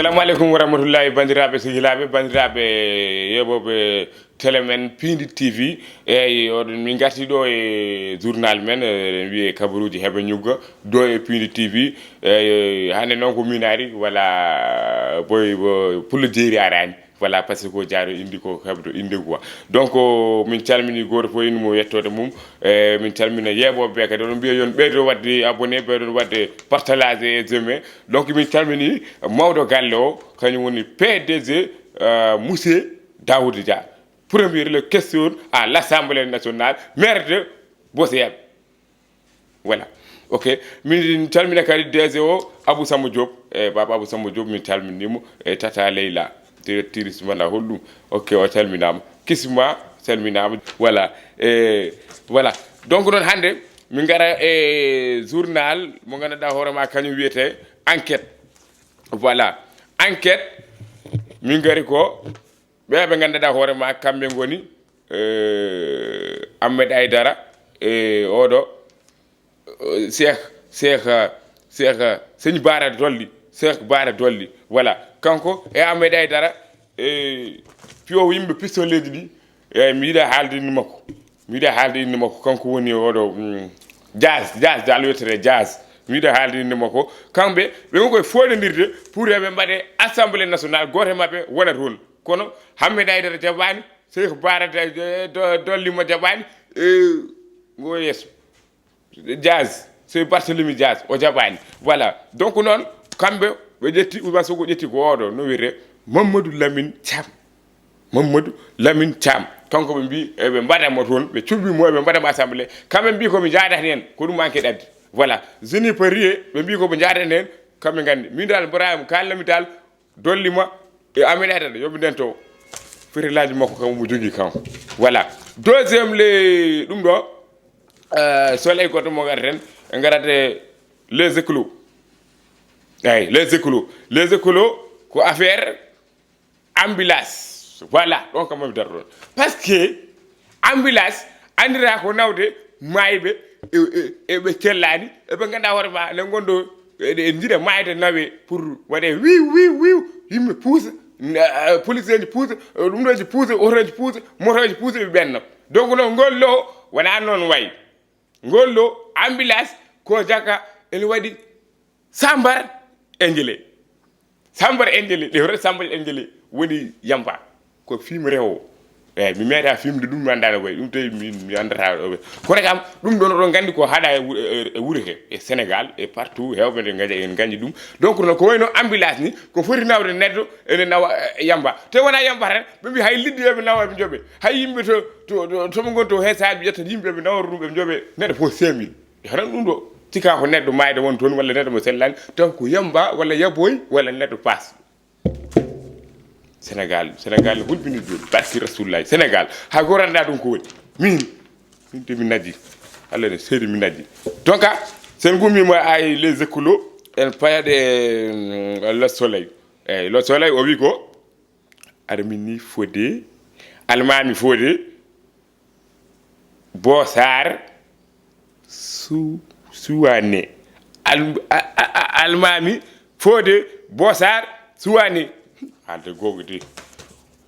Assalamu alaikum wa rahmatullahi bandiraɓe sehilaɓe bandiraɓe yeɓoɓe télé men Piindi TV eyi oɗon min garti ɗo e journal men wiye Kabaruuji Hebi N ɗo e Piindi TV eyi hande noon ko min ari voilà boy pulla jeeri arani voilà par ce que ko jaaro indi ko hebdo inde quoi donc min calmini goto fof inde mo yettode mum min calmina yeɓoɓe kadi oɗon mbiya yon ɓeydo wadde abonné ɓeydo wadde partage et j'aime donc min calmini mawɗo galle o kañum woni PDG monsieur Daouda Dia premier le question à l'Assemblée nationale maire de Bossé voilà ok min calmina kadi DG o Abou Samba Diop baba Abou Samba Diop min calminimo e tata Leyla directrice mana hollum ok o calminama kisma calminama voilà voilà donc non hande min gara e journal mo ganduɗa hoorema kañum wiyete enquête voilà enquête min gari ko ɓeɓe ganduɗa hoorema kamɓe goni Ahmed Aïdara e oɗo Cheikh Seigne Bara Dolly Cheikh Bara Dolly voilà kanko e Ahmed Aïdara e piyo yimɓe pistoleji ɗi e mi yiɗa haalde inde makko kanko woni oɗo jazz dal wiyete jazz mi yiɗa haalde inde makko kamɓe ɓe gon koye foɗodirde pour eɓe mbaɗe assemblée nationale goto e mabɓe wona toon kono Ahmed Aïdara jaɓani Cheikh Bara Dollimo jaɓani go yesso jazz c'est Barthélemy Diaz o jaɓani voilà donc noon kamɓe ɓe ƴetti Ousmane Sonko ƴetti ko oɗo no wiyete Mamadou Lamine Thiam kanko ɓe mbi eɓe mbaɗamo toon ɓe cubbimo eɓe mbaɗamo assemblée kamɓe mbi koɓe jadata hen ko ɗum manque ɗadde voilà jeni parie ɓe mbi koɓe jadata hen kamɓe gandi min dal Ibrahima kalnami dal dollima e Ahmed Aïdara yoɓe nden to ferilaji makko kam mo jogui kanko voilà deuxième le ɗum ɗo soleil goto mo gaɗaten e gaɗate les éclos eyi les écolos ko affaire ambulance voilà ɗon kam mami dara ɗon par ce que ambulance andira ko nawde mayɓe eɓe cellani eɓe ganduɗa hoorema ne gonɗo e jiiɗa mayde nawe pour waɗe wiw yimɓe puusa police ji puusa ɗum ɗoji puusa otoji puusa motoji puusa ɓe ɓenno donc noon ngol lo wona noon wayi ngol lo ambulance ko jaka ene waɗi sambar enjele ɗe hoto sambar enjele woni yamba ko film rewo eyyi mi meeɗa filmde ɗum mi andano koye ɗum tawi mi andata kono kam ɗum ɗon oɗon gandi ko haaɗa e wuuro he e Sénégal e partout hewɓe en gañi ɗum donc noon ko wayno ambulance ni ko foti nawde neɗɗo ene nawa yamba te wona yamba tan ɓe mbi hay liddi yoɓe nawa ɓe jooɓe hay yimɓe toɓe gon to hesaji ƴetta yimɓe ɓe nawata ɗum ɓe jooɓe neɗɗo fof 5000 tan ɗum ɗo cika ko neɗɗo mayde won toon walla neɗɗo mo sellani taw ko yamba walla yaboy walla neɗɗo passe Sénégal ne hulɓini joni barki rasulullahi Sénégal ha go randa ɗum ko woni min de mi najji Allah ne seedi mi najji donc sen gummimo ay les écolos en payaɗe le soleil eyyi le soleil o wi ko armini Fodé almami Fodé Bossar Suwane almami Fodé Bossar Suwane haalde gogo de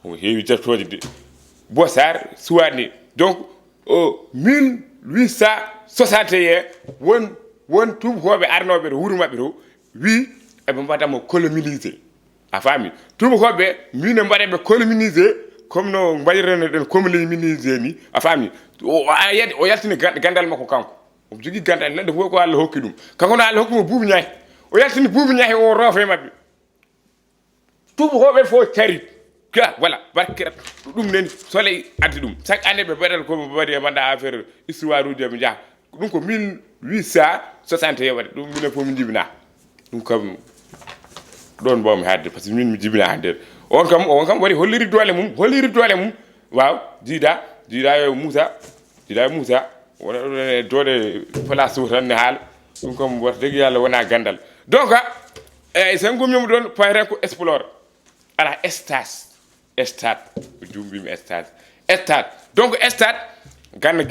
o heewi jeftoje de Bossar Suwane donc 1861 won tubakoɓe arnoɓe to wuuro mabɓe to wi eɓe mbaɗamo colonisé a faami tubakoɓe min e mbaɗaɓe colonisé comme no mbaɗirano ɗen colonisé ni a faami o yaltini gandal makko kanko omo jogui gandal neɗɗo fof ko Allah hokki ɗum kanko no Allah hokkimo Boubou Niahi o yaltini Boubou Niahi o roofe mabɓe tubakoɓe fof cari voilà barkirat ɗum neni soleil addi ɗum chaque année ɓe mbaɗata koɓe mbaɗi e banda affaire histoire uji eɓe jaaha ɗum ko 1861 waɗi ɗum minen fof min jibina ɗum kam ɗon mbawmi hadde par ce que min mi jibina hande on kam waɗi holliri doole mum waaw jiida yo Moussa wona doole place o tan ne haala ɗum kam wata degui Yallah wona gandal donc eyyi sen gummima ɗon payten ko explore ala stade jumbimi stade donc stade Gana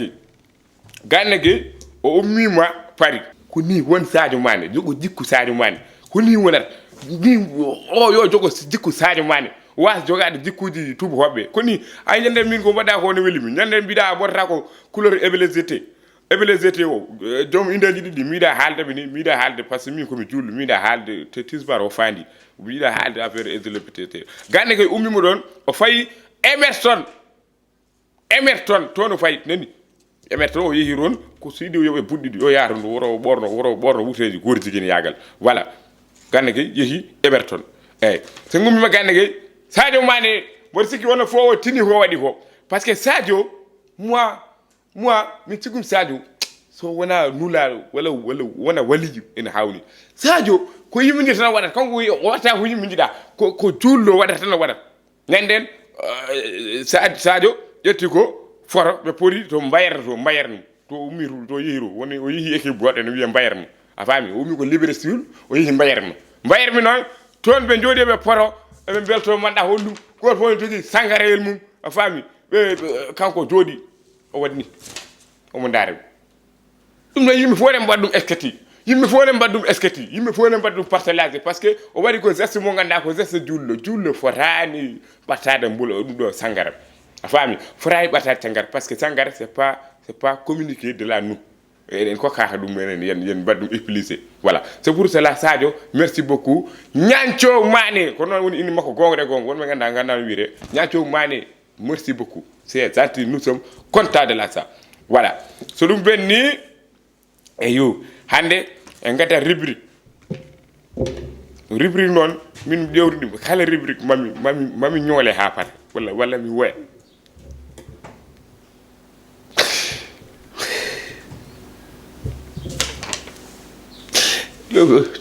Gueye o ummima Paris ko ni won Sadio Mané jogo jikku Sadio Mané ko ni wonata ni o yo jogo jikku Sadio Mané was jogade jikkuji tubu hobbe ko ni ay nyande min ko bada ko ne weli min nyande bida borta ko couleur ébélésité o jom indeji didi miida haalde be ni miida haalde par ce que min komi jullu miida haalde te tisbar o fandi miida haalde affaire électricité gande kay ummi mo don o fayi Emerson tono fayi nani Emerson o yehi ron ko sidi yobe buddidi o yaaro woro borno wuteji gorti gene yagal voilà gande kay yehi Emerson so ngummi ma gande kay Sadio Mané wor sikki wona fo o tini ko wadi ko parce que Sadio moi mi tigum Sadio so wona nulal wala wona waliji en hawni Sadio ko yimini tan wadat kanko wata ko yimini da ko jullo wadat tan wadat nenden Sadio yetti ko foro be pori to mbayerno to umiru to yiru woni o yihi équipe bodde no wiye mbayerno a fami o umi ko libéré sul o yihi mbayermi non ton be jodi be poro be belto manda hollu ko fo jogi sangarel mum a fami be kanko jodi o wadni o mo ndare dum no yimmi fo dem baddum eskati yimmi fo dem baddum partage parce que o wari ko geste mo ganda ko geste jullo forani batade mbulo dum do sangara a fami foray batade sangara parce que sangara c'est pas communiquer de la nous en ko kaka dum yen baddum expliquer voilà c'est pour cela Sadio merci beaucoup Niancho Mané ko non woni indi makko gongre won me ganda wiire Niancho Mané merci beaucoup c'est gentil nous sommes contents de la ça voilà so dum benni e yo hande en gata rubrique non min dewridi kala rubrique mami ñoole ha pat wala mi woya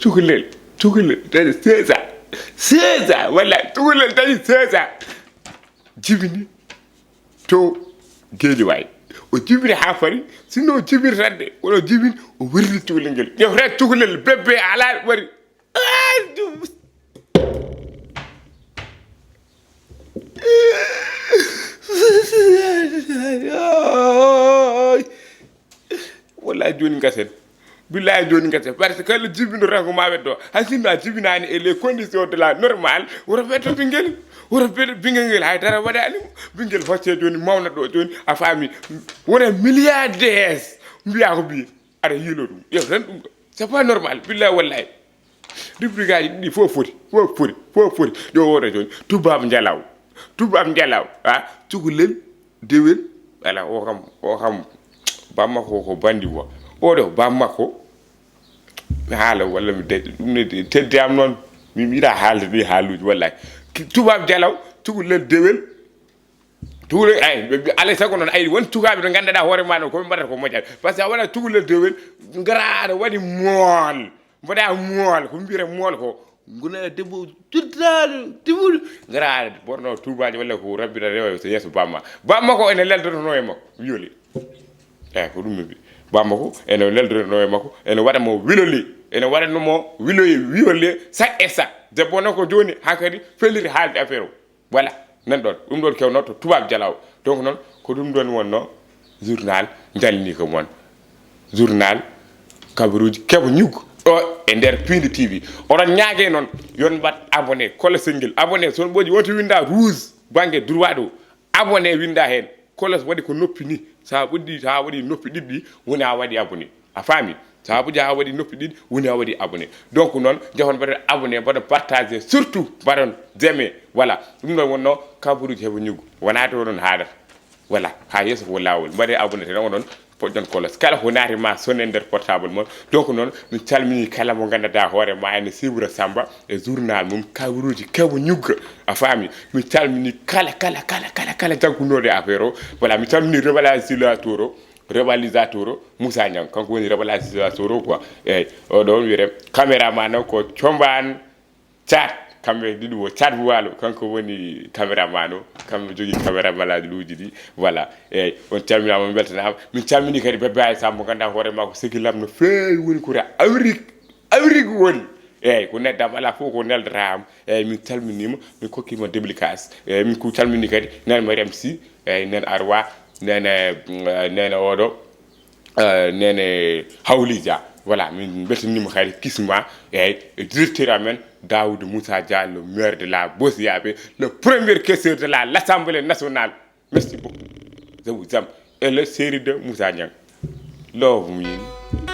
cukalel tani 16 ans walla cukalel tani 16 ans jibini to geeli way o jibiri ha fari sino jibiri radde wono jibin o wirri cukalel ngel yow rek cukalel bébé ala wari wala joni gasen billahi joni ngate parce que le jibino rango ma weddo hasinna jibinani et les conditions de la normale wora betto bingel hay dara wadani bingel facce joni mawna do joni a fami wona milliardaires mbiya ko bi ara yilo dum yow tan dum c'est pas normal billahi wallahi rubrique di fo foti do wora joni tubab njalaw ha tugulel dewel ala o xam bamma ko bandi wo odo bamma ko haala walla mi de tedde am non mi mira haalde ni haaluji wallahi tubab jalaw tugulel dewel tugule ay ala sago non ay won tugabe do gandada hoore ma no ko mbata ko mojjal parce que wala tugulel dewel ngaraada wadi mool boda mool ko mbire mool ko nguna debbo tuddaado tibul ngaraada borno tubaji walla ko rabbira rewa so yeso bamma ko ene leldoto no e makko wioli ko dum bi bamako ene leldorno e makko ene wada mo wiloli ene wada no mo wiole sak et ça de bonako joni hakadi feliri haalde affaire voilà nan don dum don kewno to tubab jalaw donc non ko dum don wonno journal jalni ko mon journal Kabaruuji kebo ñug o e der Piindi TV oron ñaage non yon bat abonné kola sengel abonné son boji wonto winda rouge bangue droit do abonné winda hen kolas wadi ko noppi ni sa buddi ta wadi noppi diddi woni a wadi abonné a fami sa buddi ha wadi noppi diddi woni a wadi abonné donc non jehon bade abonné bade partager surtout baron aimer voilà dum non wonno Kabaruuji Hebi N wona to non haadata voilà ha yeso ko lawol bade abonné tan wonon podjon kolas kala ko naati ma sonne der portable mon donc non mi calmini kala mo gandata hoore ma ene sibra samba e journal mum Kabaruuji Hebi N a fami mi calmini kala jankunode affaire o voilà mi calmini réalisateur Moussa Niang kanko woni réalisateur quoi eyyi o don wiire caméraman ko Thiombane Thiat kambe didi wo Thiat Walo kanko woni caméraman o kambe jogi caméra malade luuji di voilà eyyi on calminama beltanama min calmini kadi bébé ay sambo ganda hoore mako sekilam no feewi woni ko Amérique woni eyyi ko neddam ala fof ko neldata am eyyi min calminima min kokkima dédicace eyyi min ko calmini kadi nan Mariam Sy eyyi nen Arwa nene odo nene Hawlija voilà min beltanima hayde kisma directeur amen Daoud Moussa Dia le maire de la Bosiabe le premier questeur de l'Assemblée nationale merci beaucoup je vous aime et le série de Moussa Niang love me